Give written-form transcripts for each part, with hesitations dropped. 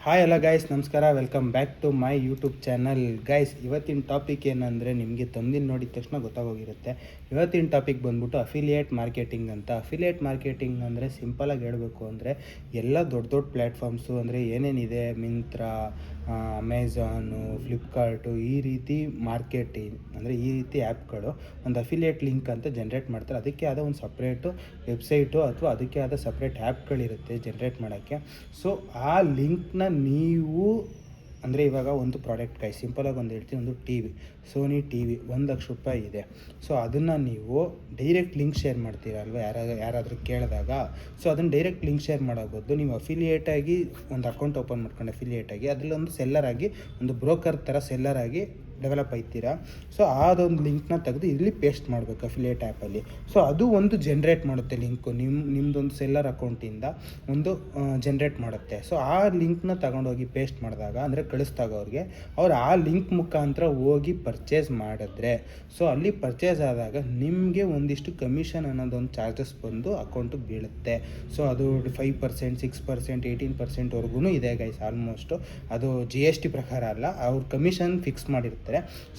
Hi ಎಲ್ಲ guys, ನಮಸ್ಕಾರ. Welcome back to my YouTube channel. Guys, ಇವತ್ತಿನ ಟಾಪಿಕ್ ಏನಂದರೆ ನಿಮಗೆ ತಮ್ದಿಲ್ ನೋಡಿದ ತಕ್ಷಣ ಗೊತ್ತಾಗೋಗಿರುತ್ತೆ. ಇವತ್ತಿನ ಟಾಪಿಕ್ ಬಂದ್ಬಿಟ್ಟು ಅಫಿಲಿಯೇಟ್ ಮಾರ್ಕೆಟಿಂಗ್ ಅಂತ. ಅಫಿಲಿಯೇಟ್ ಮಾರ್ಕೆಟಿಂಗ್ ಅಂದರೆ ಸಿಂಪಲಾಗಿ ಹೇಳಬೇಕು ಅಂದರೆ ಎಲ್ಲ ದೊಡ್ಡ ದೊಡ್ಡ ಪ್ಲ್ಯಾಟ್ಫಾರ್ಮ್ಸು ಅಂದರೆ ಏನೇನಿದೆ, ಮಿಂತ್ರಾ, ಅಮೆಝಾನು, ಫ್ಲಿಪ್ಕಾರ್ಟು, ಈ ರೀತಿ ಮಾರ್ಕೆಟಿಂಗ್ ಅಂದರೆ ಈ ರೀತಿ ಆ್ಯಪ್ಗಳು ಒಂದು ಅಫಿಲಿಯೇಟ್ ಲಿಂಕ್ ಅಂತ ಜನ್ರೇಟ್ ಮಾಡ್ತಾರೆ. ಅದಕ್ಕೆ ಆದ ಒಂದು ಸಪ್ರೇಟು ವೆಬ್ಸೈಟು ಅಥವಾ ಅದಕ್ಕೆ ಆದ ಸಪ್ರೇಟ್ ಆ್ಯಪ್ಗಳಿರುತ್ತೆ ಜನ್ರೇಟ್ ಮಾಡೋಕ್ಕೆ. ಸೊ ಆ ಲಿಂಕ್ನ ನೀವು ಅಂದರೆ ಇವಾಗ ಒಂದು ಪ್ರಾಡಕ್ಟ್ ಸಿಂಪಲಾಗಿ ಒಂದು ಹೇಳ್ತೀನಿ, ಒಂದು T V, Sony T V ₹1,00,000 ಇದೆ. ಸೊ ಅದನ್ನು ನೀವು ಡೈರೆಕ್ಟ್ ಲಿಂಕ್ ಶೇರ್ ಮಾಡ್ತೀರಲ್ವ ಯಾರಾದರೂ ಕೇಳಿದಾಗ. ಸೊ ಅದನ್ನು ಡೈರೆಕ್ಟ್ ಲಿಂಕ್ ಶೇರ್ ಮಾಡೋ ಬದಲು ನೀವು ಅಫಿಲಿಯೇಟಾಗಿ ಒಂದು ಅಕೌಂಟ್ ಓಪನ್ ಮಾಡ್ಕೊಂಡು ಅಫಿಲಿಯೇಟಾಗಿ ಅದರಲ್ಲಿ ಒಂದು ಸೆಲ್ಲರಾಗಿ, ಒಂದು ಬ್ರೋಕರ್ ಥರ ಸೆಲ್ಲರಾಗಿ ಡೆವಲಪ್ ಆಯ್ತೀರಾ. ಸೊ ಅದೊಂದು ಲಿಂಕ್ನ ತೆಗೆದು ಇಲ್ಲಿ ಪೇಸ್ಟ್ ಮಾಡಬೇಕು ಅಫಿಲಿಯೇಟ್ ಆ್ಯಪಲ್ಲಿ. ಸೊ ಅದು ಒಂದು ಜನ್ರೇಟ್ ಮಾಡುತ್ತೆ ಲಿಂಕು, ನಿಮ್ಮದೊಂದು ಸೆಲ್ಲರ್ ಅಕೌಂಟಿಂದ ಒಂದು ಜನ್ರೇಟ್ ಮಾಡುತ್ತೆ. ಸೊ ಆ ಲಿಂಕ್ನ ತಗೊಂಡೋಗಿ ಪೇಸ್ಟ್ ಮಾಡಿದಾಗ ಅಂದರೆ ಕಳಿಸ್ದಾಗ ಅವ್ರು ಆ ಲಿಂಕ್ ಮುಖಾಂತರ ಹೋಗಿ ಪರ್ಚೇಸ್ ಮಾಡಿದ್ರೆ, ಸೊ ಅಲ್ಲಿ ಪರ್ಚೇಸ್ ಆದಾಗ ನಿಮಗೆ ಒಂದಿಷ್ಟು ಕಮಿಷನ್ ಅನ್ನೋದೊಂದು ಚಾರ್ಜಸ್ ಬಂದು ಅಕೌಂಟಿಗೆ ಬೀಳುತ್ತೆ. ಸೊ ಅದು 5%, 6%, 18%ವರೆಗೂ ಇದೆ ಗೈಸ್. ಆಲ್ಮೋಸ್ಟು ಅದು GST ಪ್ರಕಾರ ಅಲ್ಲ, ಅವ್ರು ಕಮಿಷನ್ ಫಿಕ್ಸ್ ಮಾಡಿರ್ತಾರೆ.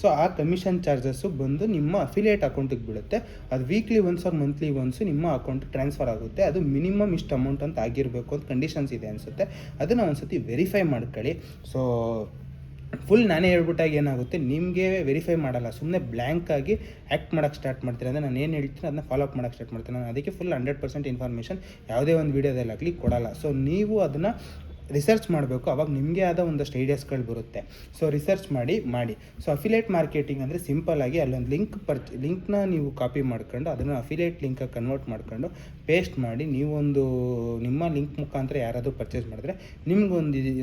ಸೊ ಆ ಕಮಿಷನ್ ಚಾರ್ಜಸ್ಸು ಬಂದು ನಿಮ್ಮ ಅಫಿಲಿಯೇಟ್ ಅಕೌಂಟಿಗೆ ಬೀಳುತ್ತೆ. ಅದು weekly once or monthly once ನಿಮ್ಮ ಅಕೌಂಟ್ ಟ್ರಾನ್ಸ್ಫರ್ ಆಗುತ್ತೆ. ಅದು ಮಿನಿಮಮ್ ಇಷ್ಟು ಅಮೌಂಟ್ ಅಂತ ಆಗಿರಬೇಕು ಅಂತ ಕಂಡೀಷನ್ಸ್ ಇದೆ ಅನಿಸುತ್ತೆ. ಅದನ್ನು ಒಂದು ಸತಿ ವೆರಿಫೈ ಮಾಡ್ಕೊಳ್ಳಿ. ಸೊ ಫುಲ್ ನಾನೇ ಹೇಳ್ಬಿಟ್ಟಾಗ ಏನಾಗುತ್ತೆ, ನಿಮಗೆ ವೆರಿಫೈ ಮಾಡಲ್ಲ, ಸುಮ್ಮನೆ ಬ್ಲ್ಯಾಂಕಾಗಿ ಆ್ಯಕ್ಟ್ ಮಾಡೋಕ್ಕೆ ಸ್ಟಾರ್ಟ್ ಮಾಡ್ತೀನಿ. ಅಂದರೆ ನಾನು ಏನು ಹೇಳ್ತೀನಿ ಅದನ್ನ ಫಾಲೋ ಅಪ್ ಮಾಡೋಕ್ಕೆ ಸ್ಟಾರ್ಟ್ ಮಾಡ್ತೀನಿ. ನಾನು ಅದಕ್ಕೆ ಫುಲ್ 100% ಇನ್ಫಾರ್ಮೇಷನ್ ಯಾವುದೇ ಒಂದು ವೀಡಿಯೋದಲ್ಲಾಗಲಿ ಕೊಡಲ್ಲ. ಸೊ ನೀವು ಅದನ್ನು ರಿಸರ್ಚ್ ಮಾಡಬೇಕು, ಅವಾಗ ನಿಮಗೆ ಆದ ಒಂದಷ್ಟು ಐಡಿಯಾಸ್ಗಳು ಬರುತ್ತೆ. ಸೊ ರಿಸರ್ಚ್ ಮಾಡಿ. ಸೊ ಅಫಿಲಿಯೇಟ್ ಮಾರ್ಕೆಟಿಂಗ್ ಅಂದರೆ ಸಿಂಪಲ್ಲಾಗಿ ಅಲ್ಲೊಂದು ಲಿಂಕ್ನ ನೀವು ಕಾಪಿ ಮಾಡ್ಕೊಂಡು ಅದನ್ನು ಅಫಿಲಿಯೇಟ್ ಲಿಂಕಾಗಿ ಕನ್ವರ್ಟ್ ಮಾಡ್ಕೊಂಡು ಪೇಸ್ಟ್ ಮಾಡಿ ನೀವೊಂದು ನಿಮ್ಮ ಲಿಂಕ್ ಮುಖಾಂತರ ಯಾರಾದರೂ ಪರ್ಚೇಸ್ ಮಾಡಿದ್ರೆ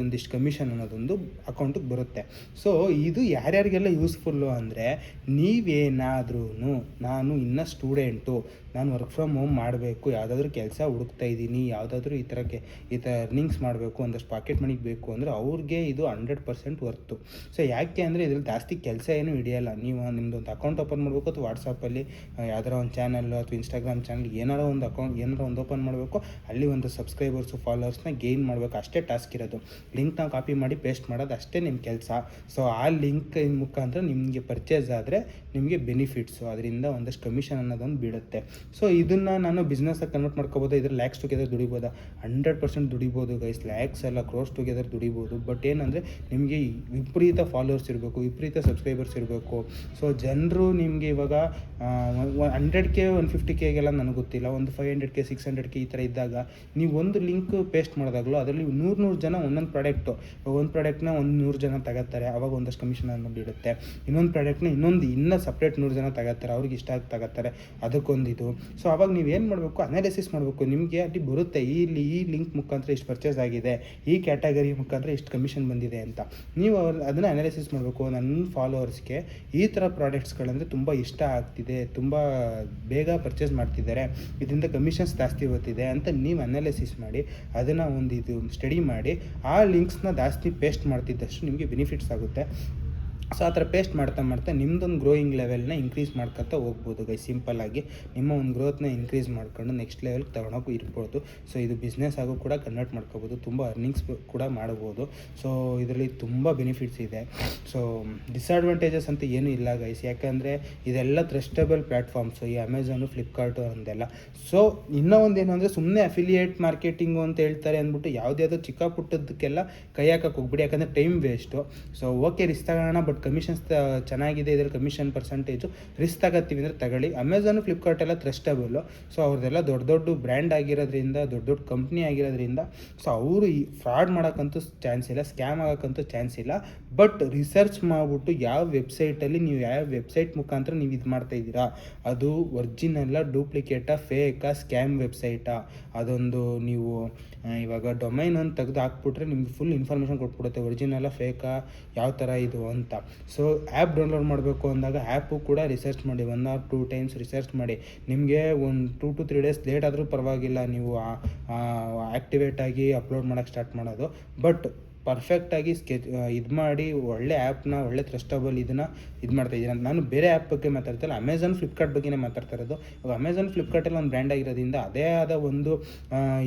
ಒಂದಿಷ್ಟು ಕಮಿಷನ್ ಅನ್ನೋದೊಂದು ಅಕೌಂಟಿಗೆ ಬರುತ್ತೆ. ಸೊ ಇದು ಯಾರ್ಯಾರಿಗೆಲ್ಲ ಯೂಸ್ಫುಲ್ಲು ಅಂದರೆ, ನೀವೇನಾದ್ರೂ ನಾನು ಇನ್ನೂ ಸ್ಟೂಡೆಂಟು, ನಾನು ವರ್ಕ್ ಫ್ರಮ್ ಹೋಮ್ ಮಾಡಬೇಕು, ಯಾವುದಾದ್ರೂ ಕೆಲಸ ಹುಡುಕ್ತಾ ಇದ್ದೀನಿ, ಯಾವುದಾದ್ರೂ ಈ ಥರ ಅರ್ನಿಂಗ್ಸ್ ಮಾಡಬೇಕು, ಒಂದಷ್ಟು ಪಾಕೆಟ್ ಮನಿಗೆ ಬೇಕು ಅಂದರೆ ಅವ್ರಿಗೆ ಇದು 100% ವರ್ತು. ಸೊ ಯಾಕೆ ಅಂದರೆ ಇದ್ರಲ್ಲಿ ಜಾಸ್ತಿ ಕೆಲಸ ಏನೂ ಹಿಡಿಯಲ್ಲ. ನೀವು ನಿಮ್ಮದೊಂದು ಅಕೌಂಟ್ ಓಪನ್ ಮಾಡಬೇಕು ಅಥವಾ ವಾಟ್ಸಪ್ಪಲ್ಲಿ ಯಾವ್ದಾರ ಒಂದು ಚಾನಲ್ಲು ಅಥವಾ ಇನ್ಸ್ಟಾಗ್ರಾಮ್ ಚಾನಲ್ ಏನಾರ ಒಂದು ಓಪನ್ ಮಾಡಬೇಕು, ಅಲ್ಲಿ ಒಂದು ಸಬ್ಸ್ಕ್ರೈಬರ್ಸು ಫಾಲೋವರ್ಸ್ನ ಗೇನ್ ಮಾಡಬೇಕು, ಅಷ್ಟೇ ಟಾಸ್ಕ್ ಇರೋದು. ಲಿಂಕ್ನ ಕಾಪಿ ಮಾಡಿ ಪೇಸ್ಟ್ ಮಾಡೋದು ಅಷ್ಟೇ ನಿಮ್ಮ ಕೆಲಸ. ಸೊ ಆ ಲಿಂಕ್ ಮುಖಾಂತರ ನಿಮಗೆ ಪರ್ಚೇಸ್ ಆದರೆ ನಿಮಗೆ ಬೆನಿಫಿಟ್ಸು, ಅದರಿಂದ ಒಂದಷ್ಟು ಕಮಿಷನ್ ಅನ್ನೋದೊಂದು ಬೀಳುತ್ತೆ. ಸೊ ಇದನ್ನು ನಾನು ಬಿಸ್ನೆಸ್ಸಾಗಿ ಕನ್ವರ್ಟ್ ಮಾಡ್ಕೋಬೋದು. ಇದ್ರ ಲ್ಯಾಕ್ಸ್ ಟುಗೆದರ್ ದುಡಿಬೋದಾ? 100% ದುಡಿಬೋದು ಗೈಸ್. ಲ್ಯಾಕ್ಸ್ ಎಲ್ಲ ಕ್ರೋರ್ಸ್ ಟುಗೆದರ್ ದುಡಿಬೋದು. ಬಟ್ ಏನಂದರೆ ನಿಮಗೆ ವಿಪರೀತ ಫಾಲೋವರ್ಸ್ ಇರಬೇಕು, ವಿಪರೀತ ಸಬ್ಸ್ಕ್ರೈಬರ್ಸ್ ಇರಬೇಕು. ಸೊ ಜನರು ನಿಮಗೆ ಇವಾಗ 100K 150Kಗೆಲ್ಲ ನನಗೆ ಗೊತ್ತಿಲ್ಲ, ಒಂದು 500K 600K ಈ ಥರ ಇದ್ದಾಗ ನೀವು ಒಂದು ಲಿಂಕ್ ಪೇಸ್ಟ್ ಮಾಡಿದಾಗಲೂ ಅದರಲ್ಲಿ 100 ಜನ ಒಂದೊಂದು ಪ್ರಾಡಕ್ಟ್ನ 100 ಜನ ತಗೋತಾರೆ, ಅವಾಗ ಒಂದಷ್ಟು ಕಮಿಷನ್ ಅನ್ನೋ ಬೀಳುತ್ತೆ. ಇನ್ನೊಂದು ಪ್ರಾಡಕ್ಟ್ನ ಇನ್ನೂ ಸಪ್ರೇಟ್ 100 ಜನ ತಗೋತಾರೆ, ಅವ್ರಿಗೆ ಇಷ್ಟ ಆಗಿ ತಗೋತಾರೆ, ಅದಕ್ಕೊಂದಿದು. ಸೊ ಅವಾಗ ನೀವೇನು ಮಾಡಬೇಕು, ಅನಾಲಿಸಿಸ್ ಮಾಡಬೇಕು. ನಿಮಗೆ ಅಲ್ಲಿ ಬರುತ್ತೆ ಈ ಲಿಂಕ್ ಮುಖಾಂತರ ಇಷ್ಟು ಪರ್ಚೇಸ್ ಆಗಿದೆ, ಈ ಕ್ಯಾಟಗರಿ ಮುಖಾಂತರ ಇಷ್ಟು ಕಮಿಷನ್ ಬಂದಿದೆ ಅಂತ. ನೀವು ಅದನ್ನು ಅನಾಲಿಸಿಸ್ ಮಾಡಬೇಕು. ನನ್ನ ಫಾಲೋವರ್ಸ್ಗೆ ಈ ಥರ ಪ್ರಾಡಕ್ಟ್ಸ್ಗಳಂದರೆ ತುಂಬ ಇಷ್ಟ ಆಗ್ತಿದೆ, ತುಂಬ ಬೇಗ ಪರ್ಚೇಸ್ ಮಾಡ್ತಿದ್ದಾರೆ, ಇದರಿಂದ ಕಮಿಷನ್ಸ್ ಜಾಸ್ತಿ ಬರ್ತಿದೆ ಅಂತ ನೀವು ಅನಾಲಿಸಿಸ್ ಮಾಡಿ ಅದನ್ನು ಒಂದು ಸ್ಟಡಿ ಮಾಡಿ ಆ ಲಿಂಕ್ಸ್ನ ಜಾಸ್ತಿ ಪೇಸ್ಟ್ ಮಾಡ್ತಿದ್ದಷ್ಟು ನಿಮಗೆ ಬೆನಿಫಿಟ್ಸ್ ಆಗುತ್ತೆ. ಸೊ ಆ ಥರ ಪೇಸ್ಟ್ ಮಾಡ್ತಾ ನಿಮ್ಮದೊಂದು ಗ್ರೋಯಿಂಗ್ ಲೆವೆಲ್ನ ಇನ್ಕ್ರೀಸ್ ಮಾಡ್ಕೊತಾ ಹೋಗ್ಬೋದು ಗೈ. ಸಿಂಪಲ್ಲಾಗಿ ನಿಮ್ಮ ಒಂದು ಗ್ರೋತ್ನ ಇನ್ಕ್ರೀಸ್ ಮಾಡ್ಕೊಂಡು ನೆಕ್ಸ್ಟ್ ಲೆವೆಲ್ಗೆ ತೊಗೊಳಕ್ಕೂ ಇರ್ಬೋದು. ಸೊ ಇದು ಬಿಸ್ನೆಸ್ ಆಗೋ ಕೂಡ ಕನ್ವರ್ಟ್ ಮಾಡ್ಕೋಬೋದು, ತುಂಬ ಅರ್ನಿಂಗ್ಸ್ ಕೂಡ ಮಾಡ್ಬೋದು. ಸೊ ಇದರಲ್ಲಿ ತುಂಬ ಬೆನಿಫಿಟ್ಸ್ ಇದೆ. ಸೊ ಡಿಸ್ಅಡ್ವಾಂಟೇಜಸ್ ಅಂತ ಏನೂ ಇಲ್ಲ ಗೈಸ್, ಯಾಕಂದರೆ ಇದೆಲ್ಲ ಟ್ರಸ್ಟಬಲ್ ಪ್ಲ್ಯಾಟ್ಫಾರ್ಮ್ಸು, ಈ ಅಮೆಝಾನು, ಫ್ಲಿಪ್ಕಾರ್ಟು ಅಂದೆಲ್ಲ. ಸೊ ಇನ್ನೂ ಒಂದೇನು ಅಂದರೆ, ಸುಮ್ಮನೆ ಅಫಿಲಿಯೇಟ್ ಮಾರ್ಕೆಟಿಂಗು ಅಂತ ಹೇಳ್ತಾರೆ ಅಂದ್ಬಿಟ್ಟು ಯಾವುದ್ಯಾವುದೋ ಚಿಕ್ಕ ಪುಟ್ಟದಕ್ಕೆಲ್ಲ ಕೈ ಹಾಕಕ್ಕೆ ಹೋಗ್ಬಿಡಿ, ಯಾಕಂದರೆ time waste. So okay, risk ತಗೋಣ, ಬಟ್ ಕಮಿಷನ್ಸ್ ಚೆನ್ನಾಗಿದೆ, ಇದರಲ್ಲಿ ಕಮಿಷನ್ ಪರ್ಸೆಂಟೇಜು, ರಿಸ್ಕ್ ತಗೋತೀವಿ ಅಂದರೆ ತಗೊಳ್ಳಿ. ಅಮೆಝಾನು, ಫ್ಲಿಪ್ಕಾರ್ಟ್ ಎಲ್ಲ ಟ್ರಸ್ಟಬಲ್ಲು. ಸೊ ಅವ್ರದ್ದೆಲ್ಲ ದೊಡ್ಡ ಬ್ರ್ಯಾಂಡ್ ಆಗಿರೋದ್ರಿಂದ, ದೊಡ್ಡ ಕಂಪ್ನಿ ಆಗಿರೋದ್ರಿಂದ, ಸೊ ಅವರು ಈ ಫ್ರಾಡ್ ಮಾಡೋಕ್ಕಂತೂ ಚಾನ್ಸ್ ಇಲ್ಲ, ಸ್ಕ್ಯಾಮ್ ಆಗೋಕ್ಕಂತೂ ಚಾನ್ಸ್ ಇಲ್ಲ. ಬಟ್ ರಿಸರ್ಚ್ ಮಾಡಿಬಿಟ್ಟು ಯಾವ ವೆಬ್ಸೈಟಲ್ಲಿ ನೀವು ಯಾವ ವೆಬ್ಸೈಟ್ ಮುಖಾಂತರ ನೀವು ಇದು ಮಾಡ್ತಾಯಿದ್ದೀರಾ, ಅದು ಒರಿಜಿನಲ್ಲ, ಡೂಪ್ಲಿಕೇಟಾ, ಫೇಕಾ, ಸ್ಕ್ಯಾಮ್ ವೆಬ್ಸೈಟಾ, ಅದೊಂದು ನೀವು ಇವಾಗ ಡೊಮೈನ್ ಒಂದು ತೆಗೆದು ಹಾಕ್ಬಿಟ್ರೆ ನಿಮ್ಗೆ ಫುಲ್ ಇನ್ಫಾರ್ಮೇಷನ್ ಕೊಟ್ಬಿಡುತ್ತೆ, ಒರಿಜಿನಲ್ಲ, ಫೇಕಾ, ಯಾವ ಥರ ಇದು ಅಂತ. ಸೊ ಆ್ಯಪ್ ಡೌನ್ಲೋಡ್ ಮಾಡಬೇಕು ಅಂದಾಗ ಆ್ಯಪು ಕೂಡ ರಿಸರ್ಚ್ ಮಾಡಿ, 1 or 2 times ರಿಸರ್ಚ್ ಮಾಡಿ. ನಿಮಗೆ ಒಂದು 2 to 3 days ಲೇಟ್ ಆದರೂ ಪರವಾಗಿಲ್ಲ, ನೀವು ಆ್ಯಕ್ಟಿವೇಟ್ ಆಗಿ ಅಪ್ಲೋಡ್ ಮಾಡೋಕ್ಕೆ ಸ್ಟಾರ್ಟ್ ಮಾಡೋದು. ಬಟ್ ಪರ್ಫೆಕ್ಟಾಗಿ ಇದು ಮಾಡಿ ಒಳ್ಳೆ ಆ್ಯಪ್ನ ಒಳ್ಳೆ ಟ್ರಸ್ಟಬಲ್ ಇದನ್ನು ಇದು ಮಾಡ್ತಾಯಿದ್ದೀನಿ ಅಂತ. ನಾನು ಬೇರೆ ಆ್ಯಪ್ ಬಗ್ಗೆ ಮಾತಾಡ್ತಿಲ್ಲ, ಅಮೆಝಾನ್ ಫ್ಲಿಪ್ಕಾರ್ಟ್ ಬಗ್ಗೆನೇ ಮಾತಾಡ್ತಾ ಇರೋದು. ಇವಾಗ ಅಮೆಝಾನ್ ಫ್ಲಿಪ್ಕಾರ್ಟಲ್ಲಿ ಒಂದು ಬ್ರ್ಯಾಂಡ್ ಆಗಿರೋದ್ರಿಂದ ಅದೇ ಆದ ಒಂದು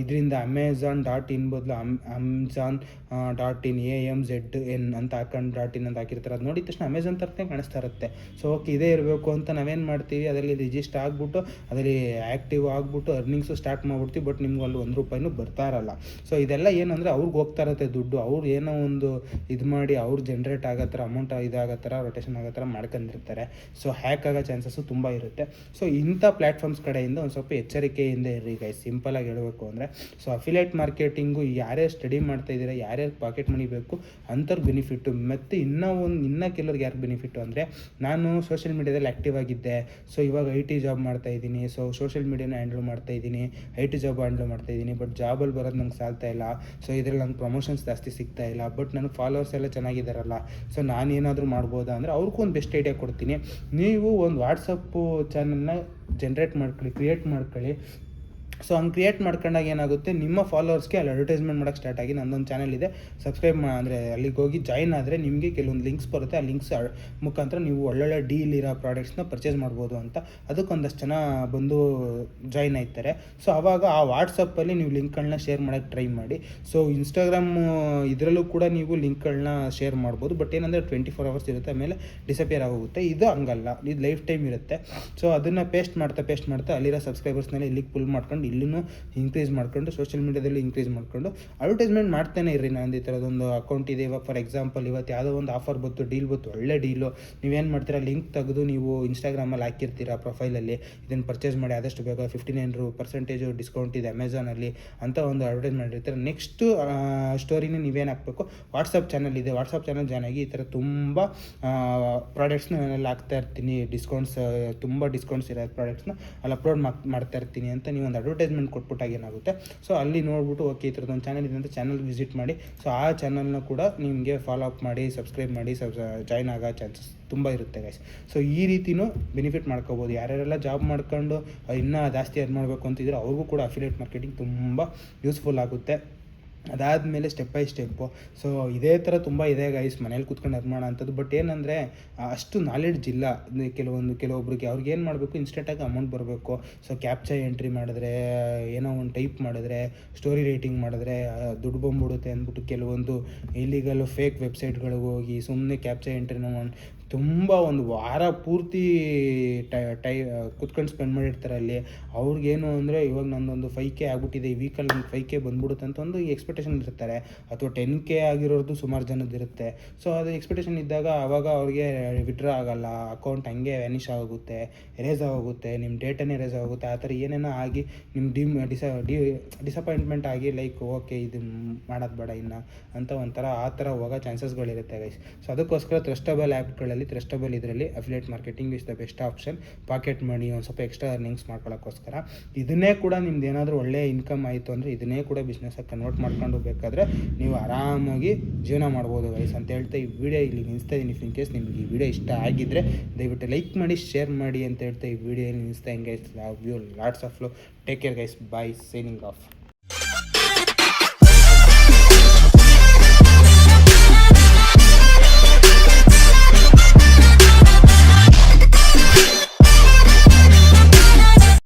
ಇದರಿಂದ ಅಮೆಝಾನ್.in ಬದಲು Amazon.in AMZN ಅಂತ ಹಾಕೊಂಡು .in ಅಂತ ಹಾಕಿರ್ತಾರೆ. ಅದು ನೋಡಿದ ತಕ್ಷಣ ಅಮೆಝಾನ್ ಥರನೇ ಕಾಣಿಸ್ತಾ ಇರುತ್ತೆ. ಸೊ ಓಕೆ ಇದೇ ಇರಬೇಕು ಅಂತ ನಾವೇನು ಮಾಡ್ತೀವಿ, ಅದರಲ್ಲಿ ರಿಜಿಸ್ಟರ್ ಆಗಿಬಿಟ್ಟು ಅದರಲ್ಲಿ ಆ್ಯಕ್ಟಿವ್ ಆಗಿಬಿಟ್ಟು ಅರ್ನಿಂಗ್ಸು ಸ್ಟಾರ್ಟ್ ಮಾಡಿಬಿಡ್ತೀವಿ. ಬಟ್ ನಿಮ್ಗೆ ಅಲ್ಲಿ ₹1 ಬರ್ತಾ ಇರಲ್ಲ. ಸೊ ಇದೆಲ್ಲ ಏನಂದರೆ ಅವ್ರಿಗೆ ಹೋಗ್ತಾ ಇರುತ್ತೆ ದುಡ್ಡು, ಅವ್ರು ಏನೋ ಒಂದು ಇದು ಮಾಡಿ ಅವ್ರು ಜನ್ರೇಟ್ ಆಗೋ ಥರ ಅಮೌಂಟ್ ಇದಾಗೋ ಥರ ರೊಟೇಷನ್ ಆಗೋ ಥರ ಮಾಡ್ಕೊಂಡಿರ್ತಾರೆ. ಸೊ ಹ್ಯಾಕ್ ಆಗೋ ಚಾನ್ಸಸ್ಸು ತುಂಬ ಇರುತ್ತೆ. ಸೊ ಇಂಥ ಪ್ಲ್ಯಾಟ್ಫಾರ್ಮ್ಸ್ ಕಡೆಯಿಂದ ಒಂದು ಸ್ವಲ್ಪ ಎಚ್ಚರಿಕೆಯಿಂದ ಇರ್ರಿ ಗೈಸ್, ಸಿಂಪಲಾಗಿ ಹೇಳಬೇಕು ಅಂದರೆ. ಸೊ ಅಫಿಲಿಯೇಟ್ ಮಾರ್ಕೆಟಿಂಗು ಯಾರ್ಯಾರು ಸ್ಟಡಿ ಮಾಡ್ತಾ ಇದ್ದೀರಾ, ಯಾರ್ಯಾರು ಪಾಕೆಟ್ ಮನಿ ಬೇಕು ಅಂಥವ್ರಿಗೆ ಬೆನಿಫಿಟ್ಟು. ಮತ್ತು ಇನ್ನೂ ಕೆಲವ್ರಿಗೆ ಯಾರಿಗೆ ಬೆನಿಫಿಟ್ಟು ಅಂದರೆ, ನಾನು ಸೋಷಿಯಲ್ ಮೀಡ್ಯಾದಲ್ಲಿ ಆ್ಯಕ್ಟಿವ್ ಆಗಿದ್ದೆ. ಸೊ ಇವಾಗ IT ಜಾಬ್ ಮಾಡ್ತಾಯಿದ್ದೀನಿ. ಸೊ ಸೋಷಿಯಲ್ ಮೀಡ್ಯಾನ ಹ್ಯಾಂಡಲ್ ಮಾಡ್ತಾಯಿದ್ದೀನಿ, IT ಜಾಬ್ ಹ್ಯಾಂಡಲ್ ಮಾಡ್ತಾಯಿದ್ದೀನಿ. ಬಟ್ ಜಾಬಲ್ಲಿ ಬರೋದು ನಂಗೆ ಸಾಲ್ತಾ ಇಲ್ಲ. ಸೊ ಇದರಲ್ಲಿ ನಂಗೆ ಪ್ರಮೋಷನ್ಸ್ ಜಾಸ್ತಿ ಸಿಗ್ತಾ ಇಲ್ಲ. ಬಟ್ ನನಗೆ ಫಾಲೋವರ್ಸ್ ಎಲ್ಲ ಚೆನ್ನಾಗಿದ್ದಾರಲ್ಲ, ಸೊ ನಾನೇನಾದರೂ ಮಾಡ್ಬೋದಾ ಅಂದರೆ ಅವ್ರಿಗೂ ಒಂದು ಬೆಸ್ಟ್ ಐಡಿಯಾ ಕೊಡ್ತೀನಿ. ನೀವು ಒಂದು ವಾಟ್ಸಪ್ಪು ಚಾನಲ್ನ ಕ್ರಿಯೇಟ್ ಮಾಡ್ಕೊಳ್ಳಿ. ಸೊ ಹಂಗೆ ಕ್ರಿಯೇಟ್ ಮಾಡ್ಕೊಂಡಾಗ ಏನಾಗುತ್ತೆ, ನಿಮ್ಮ ಫಾಲೋವರ್ಸ್ಗೆ ಅಲ್ಲಿ ಅಡ್ವರ್ಟೈಸ್ಮೆಂಟ್ ಮಾಡೋಕ್ಕೆ ಸ್ಟಾರ್ಟ್ ಆಗಿ ನನ್ನೊಂದು ಚಾನಲ್ ಇದೆ, ಸಬ್ಸ್ಕ್ರೈಬ್ ಅಂದರೆ ಅಲ್ಲಿಗೆ ಹೋಗಿ ಜಾಯ್ನ್ ಆದರೆ ನಿಮಗೆ ಕೆಲವೊಂದು ಲಿಂಕ್ಸ್ ಬರುತ್ತೆ. ಆ ಲಿಂಕ್ಸ್ ಮುಖಾಂತರ ನೀವು ಒಳ್ಳೊಳ್ಳೆ ಡೀಲ್ ಇರೋ ಪ್ರಾಡಕ್ಟ್ಸ್ನ ಪರ್ಚೇಸ್ ಮಾಡ್ಬೋದು ಅಂತ. ಅದಕ್ಕೊಂದಷ್ಟು ಜನ ಬಂದು ಜಾಯ್ನ್ ಆಯ್ತಾರೆ. ಸೊ ಆವಾಗ ಆ ವಾಟ್ಸಪ್ಪಲ್ಲಿ ನೀವು ಲಿಂಕ್ಗಳನ್ನ ಶೇರ್ ಮಾಡೋಕ್ಕೆ ಟ್ರೈ ಮಾಡಿ. ಸೊ ಇನ್ಸ್ಟಾಗ್ರಾಮ್ ಇದರಲ್ಲೂ ಕೂಡ ನೀವು ಲಿಂಕ್ಗಳನ್ನ ಶೇರ್ ಮಾಡ್ಬೋದು. ಬಟ್ ಏನಂದರೆ 24 hours ಇರುತ್ತೆ, ಆಮೇಲೆ ಡಿಸಪಿಯರ್ ಆಗೋಗುತ್ತೆ. ಇದು ಹಂಗಲ್ಲ, ಇದು ಲೈಫ್ ಟೈಮ್ ಇರುತ್ತೆ. ಸೊ ಅದನ್ನು ಪೇಸ್ಟ್ ಮಾಡ್ತಾ ಅಲ್ಲಿರೋ ಸಬ್ಸ್ಕ್ರೈಬರ್ಸ್ನೆಲ್ಲ ಇಲ್ಲಿಗೆ ಪುಲ್ ಮಾಡ್ಕೊಂಡು ಇಲ್ಲೂ ಇನ್ಕ್ರೀಸ್ ಮಾಡ್ಕೊಂಡು ಸೋಷಿಯಲ್ ಮೀಡ್ಯಾದಲ್ಲಿ ಇನ್ಕ್ರೀಸ್ ಮಾಡ್ಕೊಂಡು ಅಡ್ವರ್ಟೈಸ್ಮೆಂಟ್ ಮಾಡ್ತಾನೆ ಇರ್ರಿ. ನಂದು ಈ ಥರದೊಂದು ಅಕೌಂಟ್ ಇದೆ. ಇವಾಗ ಫಾರ್ ಎಕ್ಸಾಂಪಲ್ ಇವತ್ತು ಯಾವುದೋ ಒಂದು ಆಫರ್ ಬಂತು, ಡೀಲ್ ಬಂತು, ಒಳ್ಳೆ ಡೀಲು, ನೀವೇನು ಮಾಡ್ತೀರಾ, ಲಿಂಕ್ ತೆಗೆದು ನೀವು ಇನ್ಸ್ಟಾಗ್ರಾಮಲ್ಲಿ ಹಾಕಿರ್ತೀರಾ ಪ್ರೊಫೈಲಲ್ಲಿ, ಇದನ್ನು ಪರ್ಚೇಸ್ ಮಾಡಿ ಆದಷ್ಟು ಬೇಗ 59% ಡಿಸ್ಕೌಂಟ್ ಇದೆ ಅಮೆಝಾನಲ್ಲಿ ಅಂತ ಒಂದು ಅಡ್ವರ್ಟೈಸ್ ಮಾಡಿರ್ತೀರ. ನೆಕ್ಸ್ಟು ಸ್ಟೋರಿನ ನೀವೇನು ಹಾಕಬೇಕು, ವಾಟ್ಸಪ್ ಚಾನಲ್ ಇದೆ, ವಾಟ್ಸಪ್ ಚಾನಲ್ ಜಾಯ್ನ್ ಆಗಿ ಈ ಥರ ತುಂಬ ಪ್ರಾಡಕ್ಟ್ಸ್ನ ನಾನೆಲ್ಲ ಹಾಕ್ತಾ ಇರ್ತೀನಿ, ತುಂಬ ಡಿಸ್ಕೌಂಟ್ಸ್ ಇರೋ ಪ್ರಾಡಕ್ಟ್ಸ್ನ ಅಲ್ಲಿ ಅಪ್ಲೋಡ್ ಮಾಡ್ತಾ ಇರ್ತೀನಿ ಅಂತ ನೀವು ಒಂದು ಅಡ್ವರ್ಟೈಸ್ಮೆಂಟ್ ಕೊಟ್ಬಿಟ್ಟಾಗ ಏನಾಗುತ್ತೆ, ಸೊ ಅಲ್ಲಿ ನೋಡ್ಬಿಟ್ಟು ಓಕೆ ಈ ಥರದೊಂದು ಚಾನಲ್ ಇದೆ ಅಂತ ಚಾನಲ್ ವಿಸಿಟ್ ಮಾಡಿ. ಸೊ ಆ ಚಾನಲ್ನ ಕೂಡ ನಿಮಗೆ ಫಾಲೋ ಅಪ್ ಮಾಡಿ, ಸಬ್ಸ್ಕ್ರೈಬ್ ಮಾಡಿ, ಜಾಯ್ನ್ ಆಗೋ ಚಾನ್ಸಸ್ ತುಂಬ ಇರುತ್ತೆ ಗೈಸ್. ಸೊ ಈ ರೀತಿಯೂ ಬೆನಿಫಿಟ್ ಮಾಡ್ಕೋಬೋದು. ಯಾರ್ಯಾರೆಲ್ಲ ಜಾಬ್ ಮಾಡ್ಕೊಂಡು ಇನ್ನೂ ಜಾಸ್ತಿ ಅರ್ನ್ ಮಾಡಬೇಕು ಅಂತಿದ್ರೆ ಅವ್ರಿಗೂ ಕೂಡ ಅಫಿಲಿಯೇಟ್ ಮಾರ್ಕೆಟಿಂಗ್ ತುಂಬ ಯೂಸ್ಫುಲ್ ಆಗುತ್ತೆ. ಅದಾದಮೇಲೆ ಸ್ಟೆಪ್ ಬೈ ಸ್ಟೆಪ್ಪು. ಸೊ ಇದೇ ಥರ ತುಂಬ ಇದೆ ಗೈಸ್, ಮನೇಲಿ ಕೂತ್ಕೊಂಡು ಅರ್ನ್ ಮಾಡೋ ಅಂಥದ್ದು. ಬಟ್ ಏನಂದರೆ ಅಷ್ಟು ನಾಲೆಡ್ಜ್ ಇಲ್ಲ ಕೆಲವೊಬ್ರಿಗೆ. ಅವ್ರಿಗೆ ಏನು ಮಾಡಬೇಕು, ಇನ್ಸ್ಟೆಂಟಾಗಿ ಅಮೌಂಟ್ ಬರಬೇಕು. ಸೊ ಕ್ಯಾಪ್ಚಾ ಎಂಟ್ರಿ ಮಾಡಿದ್ರೆ, ಏನೋ ಒಂದು ಟೈಪ್ ಮಾಡಿದ್ರೆ, ಸ್ಟೋರಿ ರೈಟಿಂಗ್ ಮಾಡಿದ್ರೆ ದುಡ್ಡು ಬಂದ್ಬಿಡುತ್ತೆ ಅಂದ್ಬಿಟ್ಟು ಕೆಲವೊಂದು ಇಲ್ಲಿಗಲ್ ಫೇಕ್ ವೆಬ್ಸೈಟ್ಗಳಿಗೆ ಹೋಗಿ ಸುಮ್ಮನೆ ಕ್ಯಾಪ್ಚಾ ಎಂಟ್ರಿನ ತುಂಬ ಒಂದು ವಾರ ಪೂರ್ತಿ ಕುತ್ಕೊಂಡು ಸ್ಪೆಂಡ್ ಮಾಡಿರ್ತಾರೆ ಅಲ್ಲಿ. ಅವ್ರಿಗೇನು ಅಂದರೆ ಇವಾಗ ನನ್ನೊಂದು 5K ಆಗ್ಬಿಟ್ಟಿದೆ, ಈ ವೀಕಲ್ಲಿ ನನಗೆ 5K ಬಂದ್ಬಿಡುತ್ತೆ ಅಂತ ಒಂದು ಎಕ್ಸ್ಪೆಕ್ಟೇಷನ್ ಇರ್ತಾರೆ. ಅಥವಾ 10K ಆಗಿರೋದು ಸುಮಾರು ಜನದಿರುತ್ತೆ. ಸೊ ಅದು ಎಕ್ಸ್ಪೆಕ್ಟೇಷನ್ ಇದ್ದಾಗ ಆವಾಗ ಅವ್ರಿಗೆ ವಿಡ್ರಾ ಆಗೋಲ್ಲ, ಅಕೌಂಟ್ ಹಂಗೆ ವ್ಯಾನಿಷ್ ಆಗೋಗುತ್ತೆ, ಎರೇಸ್ ಆಗೋಗುತ್ತೆ, ನಿಮ್ಮ ಡೇಟನೇ ಎರೇಸ್ ಆಗೋಗುತ್ತೆ. ಆ ಥರ ಏನೇನೋ ಆಗಿ ನಿಮ್ಮ ಡಿಸಪಾಯಿಂಟ್ಮೆಂಟ್ ಆಗಿ ಲೈಕ್ ಓಕೆ ಇದು ಮಾಡೋದು ಬೇಡ ಇನ್ನು ಅಂತ ಒಂಥರ ಆ ಥರ ಹೋಗೋ ಚಾನ್ಸಸ್ಗಳಿರುತ್ತೆ ಗೈಸ್. ಸೊ ಅದಕ್ಕೋಸ್ಕರ ಟ್ರಸ್ಟಬಲ್ ಆ್ಯಪ್ಗಳಲ್ಲಿ ಟ್ರಸ್ಟಬಲ್ ಇದರಲ್ಲಿ affiliate marketing is the best option. Pocket money ಒಂದು ಸ್ವಲ್ಪ ಎಕ್ಸ್ಟ್ರಾ ಅರ್ನಿಂಗ್ಸ್ ಮಾಡ್ಕೊಳ್ಳೋಕ್ಕೋಸ್ಕರ ಇದನ್ನೇ ಕೂಡ ನಿಮ್ದು ಏನಾದರೂ ಒಳ್ಳೆ ಇನ್ಕಮ್ ಆಯಿತು ಅಂದರೆ ಇದನ್ನೇ ಕೂಡ ಬಿಸ್ನೆಸ್ಸಾಗಿ ಕನ್ವರ್ಟ್ ಮಾಡ್ಕೊಂಡು ಬೇಕಾದರೆ ನೀವು ಆರಾಮಾಗಿ ಜೀವನ ಮಾಡ್ಬೋದು ಗೈಸ್ ಅಂತ ಹೇಳ್ತಾ ಈ ವಿಡಿಯೋ ಇಲ್ಲಿ ನಿಲ್ಲಿಸ್ತಾ ಇದ್ದೀನಿ. ಇಫ್ ಇನ್ ಕೇಸ್ ನಿಮಗೆ ಈ ವಿಡಿಯೋ ಇಷ್ಟ ಆಗಿದ್ದರೆ ದಯವಿಟ್ಟು ಲೈಕ್ ಮಾಡಿ, ಶೇರ್ ಮಾಡಿ ಅಂತ ಹೇಳ್ತಾ ಈ ವಿಡಿಯೋ ನಿಲ್ಲಿಸ್ತಾ ಹಿಂಗೆ love you lots of love. Take care guys, bye, signing of.